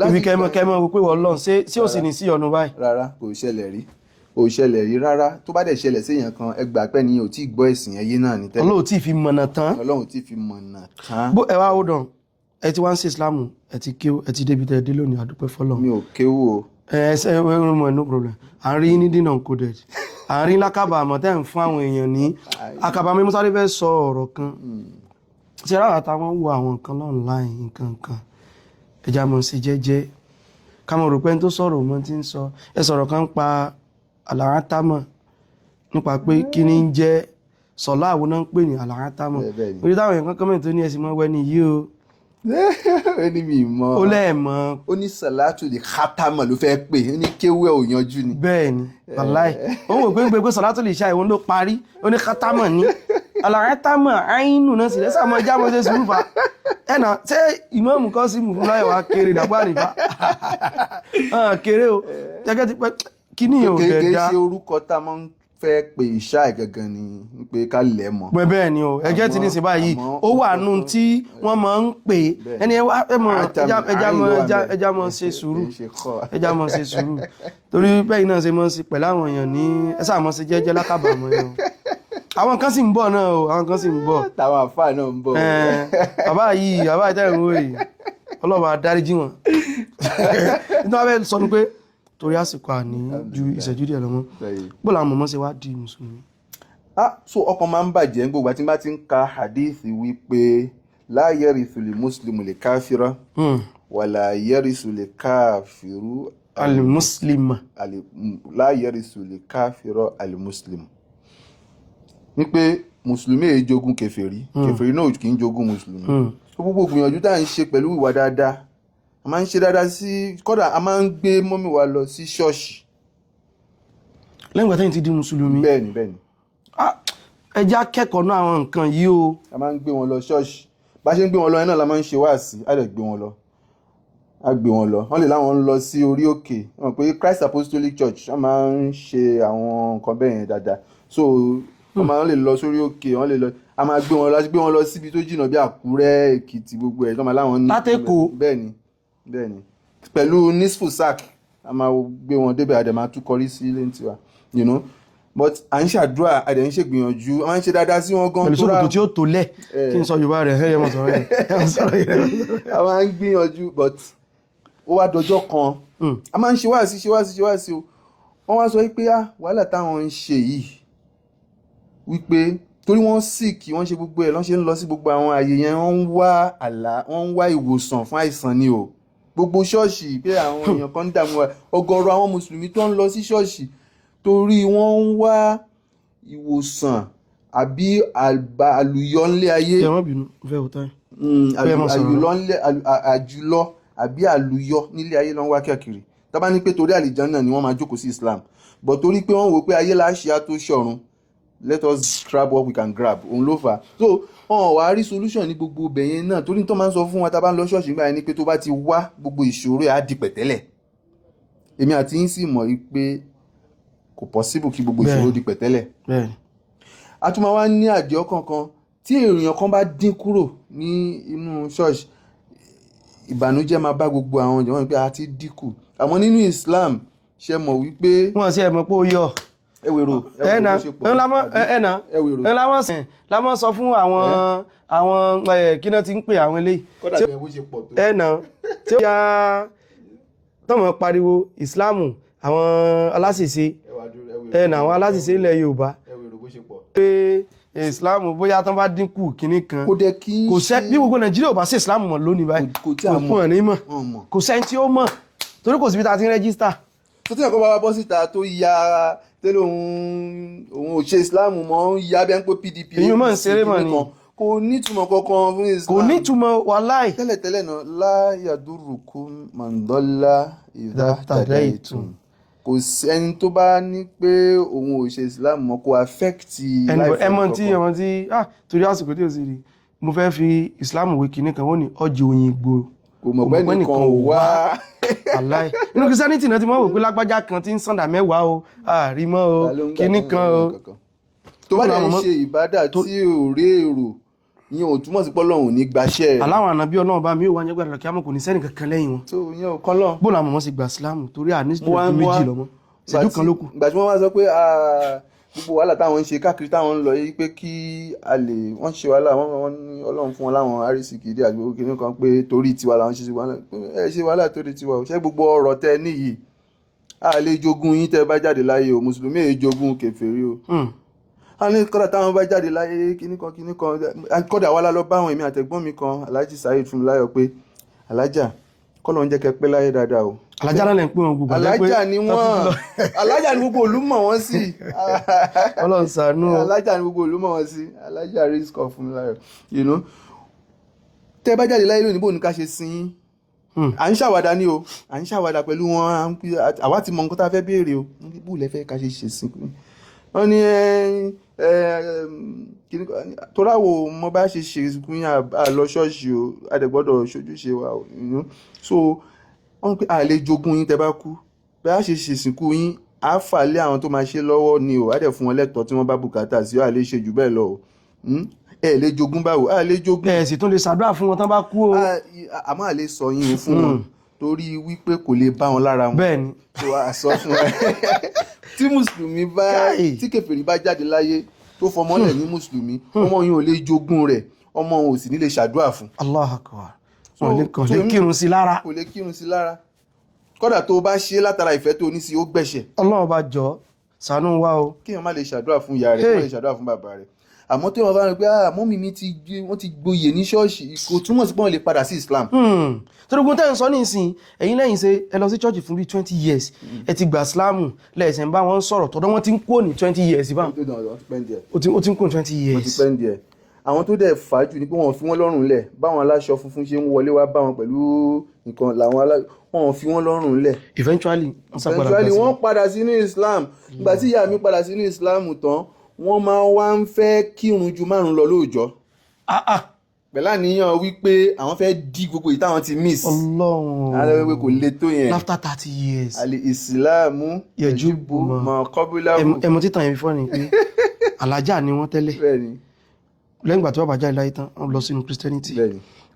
ibi kẹ́mọ́ wípé wọ́n lọ́n ṣé ó sì ní sí ọ̀nà báyìí. rárá kò ṣẹlẹ̀ rí rárá tó bá dẹ̀ ṣẹlẹ̀ sí èèyàn kan ẹgbàá pẹ́ ni ò tí ì gbọ́ ẹ̀sìn ẹyẹ náà ní tẹ́lẹ̀. Ọlọ́run tí ì fi mọ̀nà tán. bó ẹ wá ó dàn ẹ ti wá ń ṣe Ìsìlámù ẹ ti kéwú ẹ ti débi tẹ́ ẹ dé lónìí àdúpẹ́ fọlọ́. mi ò kéwú o. no problem à ń rí ní dínà coded à ń rí lákàbà àmọ́ tẹ́ ń fún àwọn èèyàn ní àkàbà mímú sáré fẹ́ sọ ọ̀rọ̀ kan ṣe ráwà táwọn wo àwọn nǹkan online nǹkan kan ẹja mọ̀ sí jẹ́jẹ́ ká mọ̀ rò pé tó sọ̀rọ̀ mọ́ tí ń sọ ẹ sọ̀rọ̀ kan pa àlàátámọ̀ nípa pé kí ni ń jẹ́ sọ̀lá àwọn náà ń pè ní àlàátámọ̀ orí táwọn èèyàn kan kọ́mẹ̀ tó ní ẹ̀sìn mọ́ wẹ́ni yìí o ó ní mi mọ̀. ó lẹ́ẹ̀mọ́. ó ní sàlátù lè kátàmọ̀ ló fẹ́ pè ó ní kéwẹ́ ò yanjú ni. bẹ́ẹ̀ ni wàláì ó wò pé ń gbé pé sàlátù lè ṣá ìwọ̀n ló parí ó ní kátàmọ̀ ní alàrẹ́tàmọ̀ àínú náà sì lẹ́sà mọ́ jámọ́ ṣe sùúrù fa ẹ̀nà tí ìmáàmù kan sí mú fún láyé wa kéré dàgbà nìfà kéré o jẹ́gẹ́ ti pẹ́ kí ní ò gẹ̀ẹ́dá. kéèké ṣe orúkọ tá a máa ń fẹ́ pé ìṣá ìgangan ni pé ká lẹ̀ mọ́. bẹ́ẹ̀ ni o ẹgẹ́ ti ní sí báyìí ó wà nù tí wọ́n máa ń pè ẹni ẹja mọ́ ṣe sùúrù ẹja mọ́ ṣe sùúrù torí bẹ́ẹ̀ náà ṣe mọ́ sí pẹ̀lú àwọn èèyàn ní ẹsà mọ́ sí jẹ́jẹ́ lákàbàmọ́ yẹn àwọn kan sì ń bọ̀ náà o àwọn kan sì ń bọ̀ táwọn àfáà náà ń bọ̀ bàbá ìtẹ́rìn owó yìí ọlọ́ba dáríjì wọn nítorí wọ́n fẹ́ sọ ní pé torí àsìkò àní ju ìṣẹ́jú díẹ̀ lọ́mọ́ bó làwọn mọ̀mọ́ ṣe wá di mùsùlùmí. So ọkàn máa ń bàjẹ́ gbogbo àti bá ti ń ka hadith wípé la yarithu li muslimu li kafira wala yarithu li kafiru al-muslima la yarithu li kafira al-muslim ní pé mùsùlùmí èyí jogún kèfèrí kèfèrí náà kì í jogún mùsùlùmí gbogbo gbìyànjú tá à ń ṣe pẹ̀lú ìwà dáadáa a máa ń ṣe dáadáa sí kódà a máa ń gbé mọ́mí wa lọ sí ṣọ́ọ̀ṣì. lẹ́yìn ìgbà tẹ́yìn ti di mùsùlùmí. bẹ́ẹ̀ni bẹ́ẹ̀ni. ẹ jẹ́ akẹ́kọ̀ọ́ náà àwọn nǹkan yìí o. a máa ń gbé wọn lọ ṣọ́ọ̀ṣì bá ṣe ń gbé wọn lọ yẹn náà la máa ń ṣe wáàsí á lè gbé wọn lọ á gbé wọn lọ wọ́n lè láwọn ń lọ sí orí òkè wọ́n pé Christ Apostolic Church wọ́n máa ń ṣe àwọn nǹkan bẹ́ẹ̀ yẹn dáadáa so wọ́n máa ń lè lọ sórí òkè wọ́n lè lọ a máa gbé wọn lọ síbi tó jìnnà bí Àkúrẹ́ Èkìtì gbogbo ẹ̀ tọ́mọ láwọn ní. látẹ̀kọ́. bẹ́ẹ̀ni pẹ̀lú nisfu sack a máa gbé wọn débẹ̀ àdè máa tún kọrí sí ilé tiwa you know but à ń ṣàdúrà àdè ń ṣègbìyànjú a máa ń ṣe dáadáa sí wọn gan. pẹ̀lú sókòtò tí ó tó lẹ̀ kí n sọ Yorùbá rẹ̀ ẹ̀yẹ mọ̀ sọ̀rọ̀ yẹn. a máa ń gbìyànjú but ó wá dọjọ́ kan a máa ń ṣe wáàsí o wọ́n wá sọ pé wàhálà táwọn ń ṣe yìí wípé torí wọ́n sick wọ́n ṣe gbogbo ẹ̀ lọ́n ṣe ń lọ sí gbogbo àwọn àyè yẹn wọ́n ń wá ìwòsàn fún àìsàn ni o gbogbo ṣọ́ọ̀ṣì pé àwọn èèyàn kan ń dààmú wa ọ̀gọ̀rọ̀ àwọn mùsùlùmí tó ń lọ sí ṣọ́ọ̀ṣì torí wọ́n ń wá ìwòsàn àbí àlùyọ ńlé ayé. ẹ má bínú fẹ́ òótọ́ àjùlọ àbí àlùyọ nílé ayé ló ń wá káàkiri tá bá ní pé torí àlìjánnà ni wọ́n máa jókòó sí Islam but torí pé wọ́n wò pé ayé láṣẹ á tó ṣọ̀run let us grab what we can grab òun ló fà so wọn wá rí solution ní gbogbo ibẹ̀ yẹn náà torí tó máa ń sọ fún wa tá a bá ń lọ ṣọ́ọ̀ṣì nígbà yẹn ni pé tó bá ti wá gbogbo ìṣòro ẹ̀ á di pẹ̀tẹ́lẹ̀ èmi àti yín sì mọ̀ pé kò possible kí gbogbo ìṣòro di pẹ̀tẹ́lẹ̀ a tún máa wá ní àdìọ́ kankan tí èèyàn kan bá dín kúrò ní inú ṣọ́ọ̀ṣì ìbànújẹ́ máa bá gbogbo àwọn ìjọba pé a ti dínkù àmọ́ nínú Islam ṣe mọ̀ wípé wọ́n ṣe mọ̀ pé ó yọ ẹwèrò lámọ́ sọ fún àwọn kí náà ti ń pè àwọn eléyìí tí ó yá tọ́mọ̀ pariwo ìsìláàmù àwọn aláṣìṣe àwọn aláṣìṣe ilẹ̀ Yorùbá pé ìsìláàmù bóyá tán bá dínkù kìíní kan kò sẹ́ bí gbogbo Nàìjíríà ò bá sí ìsìláàmù mọ̀ lónìí báyìí kò fún ọ̀ ní mọ̀ kò sẹ́ni tí ó mọ̀ torí kò síbi tá a ti ń rẹ́gísítà. tó tí ẹ̀kọ́ bá wá bọ́ síta tó ya tẹ́lẹ̀ òun ò ṣe Islam mọ́ ya bí ẹn pé PDP èyí mọ̀ ń ṣeré mọ̀ ni kò nítumọ̀ kankan fún Islam kò nítumọ̀ wàláì. tẹ́lẹ̀tẹ́lẹ̀ náà láyàdúrùkú mọ̀ndọ́lá ìdátàdáìtùn kò sẹ́ni tó bá ní pé òun ò ṣe Islam mọ́ kò affect life ẹmọ tí torí àsìkò tí ó sì rí mo fẹ́ fi Islam wé kinní kan wọ́n ní ọjọ́ òyìnbó kò mọ̀ pé nìkan ò wá aláì inú Christianity náà ti mọ̀ wò pé lágbájá kan ti ń sàndà mẹ́wàá o àrímọ́ o kinní kan o. tó bá dẹ̀ ń ṣe ìbádà tí ò rí èrò yẹn ò túmọ̀ sí pọ́lọ́hùn ní gbaṣẹ́. aláwọn ànábí Ọlọ́run bá mi ò wá ní gbàdúrà kí á mọ̀ kò ní sẹ́nì kankan lẹ́yìn wọn. tó yẹn ò kọ́ lọ. bó làwọn ọmọ sì gba Islam torí àníṣe méjì lọ́mọ ṣẹ́jú kan ló kù. ìgbà tí wọ́n wá sọ pé gbogbo wàhálà táwọn ń ṣe káàkiri táwọn ń lọ yìí pé kí a lè wọ́n ṣe wàhálà wọ́n ní Ọlọ́run fún wọn láwọn àrísìkì dé àgbègbè kìnìún kan pé torí tiwa làwọn ṣe ṣe wàhálà torí tiwa ò ṣe gbogbo ọ̀rọ̀ tẹ níyì a lè jogún yín tẹ bá jáde láyé o mùsùlùmí èyí jogún kèfèrí o a ní kọ́dà táwọn bá jáde láyé kìnìún kan kọ́dà wà lálọ́ bá àwọn èmi àtẹ̀gbọ́n mi kan Alhaji Saheed Fúnmiláyọ̀ pé alájà kọ́lọ̀ ń jẹ́ kẹ́ pẹ́ láyé dáadáa o. alájà náà lè ń pè wọn gbogbo. alájà ni wọ́n alájà ni gbogbo olú mọ̀ wọ́n sí. Ọlọ́run ṣàánú. alájà ni gbogbo olú mọ̀ wọ́n sí alájà risk of Fúnmiláyọ̀ you know tẹ́ bá jáde láyé lónìí bó ní ká ṣe sin à ń ṣàwàdà ní o à ń ṣàwàdà pẹ̀lú wọn àwa ti mọ nǹkan tá a fẹ́ béèrè o bó lẹ fẹ́ ká ṣe sin wọ́n ní toráwo mo bá ṣe ìsìnkú yín àlọ ṣọ́ọ̀ṣì o àdẹ̀gbọ́dọ̀ ṣojúṣe wa o so wọ́n pé àlè jogún yín tẹ́ bá kú bá ṣe ìsìnkú yín á fà lé àwọn tó máa ṣe lọ́wọ́ ni o á dẹ̀ fún wọn lẹ́tọ̀ọ́ tí wọ́n bá bùkátà sí àlè ṣe jù bẹ́ẹ̀ lọ o ẹ lè jogún báwo a lè jogún. ẹ sì tún lè ṣàdúrà fún wọn tán bá kú o. àmọ́ a lè sọ yín fún wọn torí wípé kò lè bá wọn lára wọn. bẹ́ẹ̀ni. tó a sọ fún ẹ tí mùsùlùmí bá tí kèfèrí bá jáde láyé tó fọmọlẹ̀ ní mùsùlùmí ọmọ yín ò lè jogún rẹ̀ ọmọ ò sì ní lè ṣàdúrà fún. Allahu Akbar. kò lè kírun sí lára. kò lè kírun sí lára kódà tó o bá ṣe látara ìfẹ́ tó o ní sí ó gbẹ̀ṣẹ̀. Ọlọ́run bá jọ ṣàánú wa o. kéèyàn má lè ṣàdúrà fún ìyá rẹ̀ kó má lè ṣàdúrà fún bàbá rẹ̀ àmọ́ tí wọ́n bá rẹ̀ pé mọ́mí mi wọ́n ti gboyè ní ṣọ́ọ̀ṣì kò túmọ̀ sí pé wọ́n lè padà sí Islam. torí ogun tẹ́ ń sọ ní ìsìn ẹ̀yin lẹ́yìn ṣe ẹ lọ sí ṣọ́ọ̀ṣì fún bí 20 years ẹ ti gbà Islam lẹ́ẹ̀sẹ̀ ń bá wọn sọ̀rọ̀ tọ́dọ̀ wọn ti ń kó ní 20 years bá ó ti ń kó ní 20 years. àwọn tó dẹ̀ fàájù ni pé wọ́n fi wọ́n lọ́rùn lẹ̀ báwọn aláṣọ funfun ṣe ń wọlé wá bá wọn pẹ̀lú nǹkan làwọn wọ́n fi wọ́n lọ́rùn lẹ̀. eventually wọ́n padà sínú Islam ìgbà tí ìyá mi padà sínú Islam tán wọ́n máa wá ń fẹ́ kírun ju 5 lọ lóòjọ́. pẹ̀lá níyàn wípé àwọn fẹ́ dí gbogbo ìta àwọn ti miss. Ọlọ́run àwọn ẹgbẹ́ kò lè tó yẹn. after 30 years. àlè ìsìláàmù yẹjúbù mọ kọ́bíláàmù. ẹmọ títàn yẹn fọ́ ni pé alájà ni wọ́n tẹ́lẹ̀ lẹ́yìn ìgbà tí wọ́n bá jáde láyé tán wọ́n lọ sínú Christianity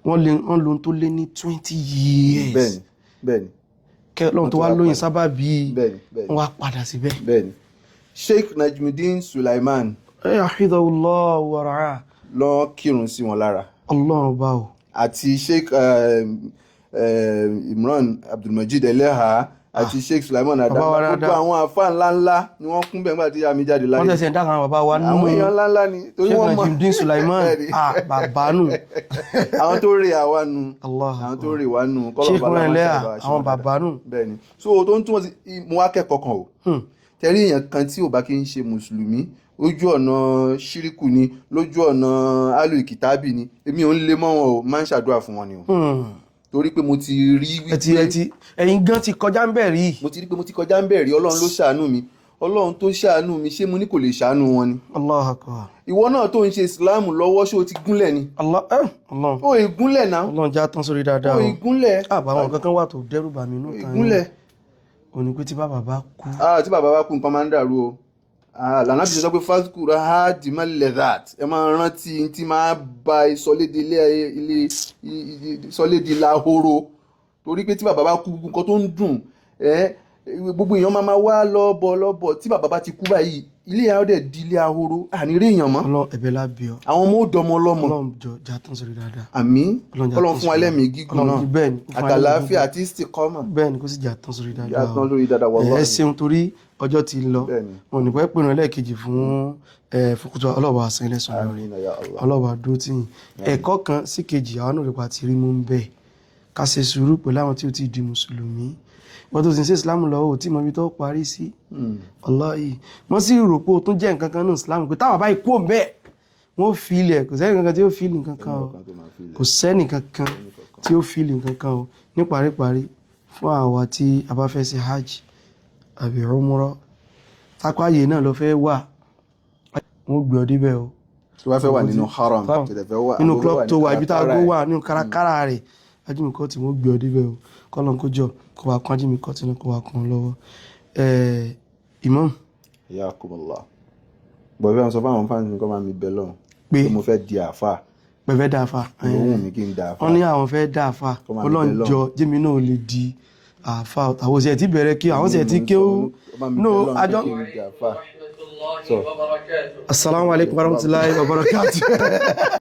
wọ́n lo tó lé ní 20 years. bẹ́ẹ̀ni kẹ́lọ́n tó wá lóyìn sábà bíi wọ́n wá padà síbẹ̀. bẹ́ẹ̀ni Sheikh Najmuddin Sulaiman hafidhahullah wa ra'ah lọ kírun sí wọn lára. Ọlọ́run bá o. àti Sheikh Imran Abdulmajid Eleha àti Sheikh Sulaiman Adama gbogbo àwọn àfáà ńláńlá ni wọ́n kún bẹ́ẹ̀ nígbà tí àmì jáde láyé. wọ́n tẹ̀sẹ̀ ń dákan àwọn bàbá wa nínú àwọn èèyàn ńláńlá ni torí wọ́n mọ̀ Sheikh Najmuddin Sulaiman bàbá nù. àwọn tó rè àwa nù àwọn tó rè wá nù Sheikh Eleha àwọn bàbá nù. bẹ́ẹ̀ni so tó ń túmọ̀ sí mo wá kẹ́kọ̀ọ́ kan o tẹ̀rí èèyàn kan tí ò bá kí ń ṣe mùsùlùmí lójú ọ̀nà ṣíríkù ni lójú ọ̀nà alùkìtàbì ni èmi ò ń lé mọ́ wọn o máa ń ṣàdúrà fún wọn ni o torí pé mo ti rí wípé ẹ̀yin gan ti kọjá ń bẹ̀ rí. mo ti rí pé mo ti kọjá ń bẹ̀ rí Ọlọ́run ló ṣàánú mi Ọlọ́run tó ṣàánú mi ṣé mo ní kò lè ṣàánú wọn ni. Allahu Akbar. ìwọ náà tó ń ṣe Islam lọ́wọ́ ṣé o ti gúnlẹ̀ ni. Ọlọ́run o ìgúnlẹ̀ náà. Ọlọ́run já tán sórí dáadáa o. o ìgúnlẹ̀. àbáwọn kankan wà tó dẹ́rù bà mí nù tán. ìgúnlẹ̀. òní pé tí bàbá bá kú. tí bàbá bá kú nǹkan máa ń dàrú o. lànà bí sọ pé fásitì ha di má lẹ́dàt ẹ máa rántí tí máa ba ìsọlédè lahoro torí pé tí bàbá bá kú nǹkan tó ń dùn gbogbo èèyàn máa wá lọ́bọ̀ tí bàbá bá ti kú báyìí ilé àwọn dẹ̀ di ilé ahoro àníire èèyàn mọ́. Ọlọ́run ẹ̀bẹ̀ lábẹ́ ọ. àwọn ọmọ ó dọmọ ọlọ́mọ. Ọlọ́run jọ já tán sórí dáadáa. àmín Ọlọ́run fún wa lẹ́mìí gígùn náà àtàlàáfíà àti ìsìkọ́mà. bẹ́ẹ̀ni kó sì já tán sórí dáadáa. já tán sórí dáadáa wọ́n. ẹ ṣeun torí ọjọ́ ti lọ wọn ní pẹ́ pẹ̀lú ẹlẹ́ẹ̀kejì fún fòkútù ọlọ́ọ̀bà àṣẹ ilẹ̀sùn lórí ọlọ́ọ̀bà dúró tì yín ẹ̀kọ́ kan sí kejì àwọn náà rípa ti rí mú ń bẹ̀ ká ṣe sùúrù pẹ̀lú àwọn tí ó ti di mùsùlùmí wọ́n tó sì ń ṣe ìsìlámù lọ́wọ́ ò tí mọ̀ ibi tó parí sí wallahi wọ́n sì rò pé ó tún jẹ́ nǹkan kan ní ìsìlámù pé táwọn báyìí kú bẹ́ẹ̀ wọ́n fi ilẹ̀ kò sẹ́ni kankan tí ó fi ilẹ̀ kankan o kò sẹ́ni kankan tí ó fi ilẹ̀ kankan o ní paríparí fún àwa tí a bá fẹ́ ṣe hajj àbí umrah tápáyé náà lọ fẹ́ wà wọ́n gbé ọ débẹ̀ o. tó bá fẹ́ wà nínú haram nínú club tó wà ibi tá a gbó wà nínú kárakára rẹ̀ ajímìkọ́ tí wọ́n gbé ọ débẹ̀ o kọ́lọ́n kó jọ kó wá kún ajímìkọ́ tí náà kó wá kún lọ́wọ́. Imam. Yakumullah bọ̀bí àwọn sọ fún àwọn fáwọn nǹkan máa mi bẹ̀ lọ́hùn pé mo fẹ́ di àfà. pẹ̀fẹ́ dá àfà. òun mi kí n dá àfà. wọ́n ní àwọn fẹ́ dá àfà ọlọ́njọ jẹ́mi náà lè di àfà àwọn òsì ẹ̀ tí bẹ̀rẹ̀ kí àwọn òsì ẹ̀ tí kí ó no àjọ. Assalamu alaikum warahmatullahi wabarakatuh.